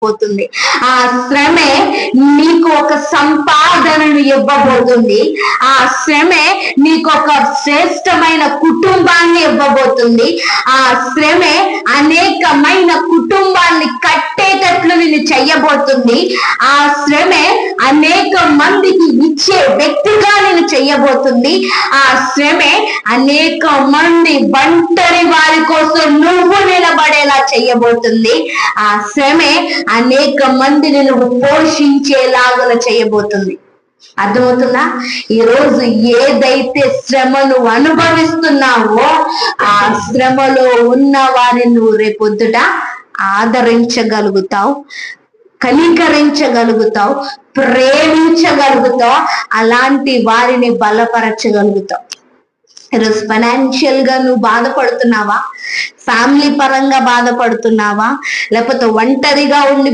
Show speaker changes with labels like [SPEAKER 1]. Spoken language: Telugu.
[SPEAKER 1] పోతుంది. ఆ శ్రమే నీకు ఒక సంపాదనను ఇవ్వబోతుంది. ఆ శ్రమే నీకు ఒక శ్రేష్టమైన కుటుంబాన్ని ఇవ్వబోతుంది. ఆ శ్రమే అనేకమైన కుటుంబాన్ని కట్టేటట్లు నిన్ను చెయ్యబోతుంది. ఆ శ్రమే అనేక మందికి ఇచ్చే వ్యక్తిగా నేను చెయ్యబోతుంది. ఆ శ్రమే అనేక మంది ఒంటరి వారి కోసం నువ్వు నిలబడేలా చెయ్యబోతుంది. ఆ శ్రమే అనేక మందిని నువ్వు పోషించేలాగా చేయబోతుంది. అర్థమవుతుందా? ఈరోజు ఏదైతే శ్రమ నువ్వు అనుభవిస్తున్నావో ఆ శ్రమలో ఉన్న వారిని నువ్వు రేపొద్దుట ఆదరించగలుగుతావు, కనికరించగలుగుతావు, ప్రేమించగలుగుతావు, అలాంటి వారిని బలపరచగలుగుతావు. ఈరోజు ఫైనాన్షియల్ గా నువ్వు బాధపడుతున్నావా? ఫ్యామిలీ పరంగా బాధపడుతున్నావా? లేకపోతే ఒంటరిగా ఉండి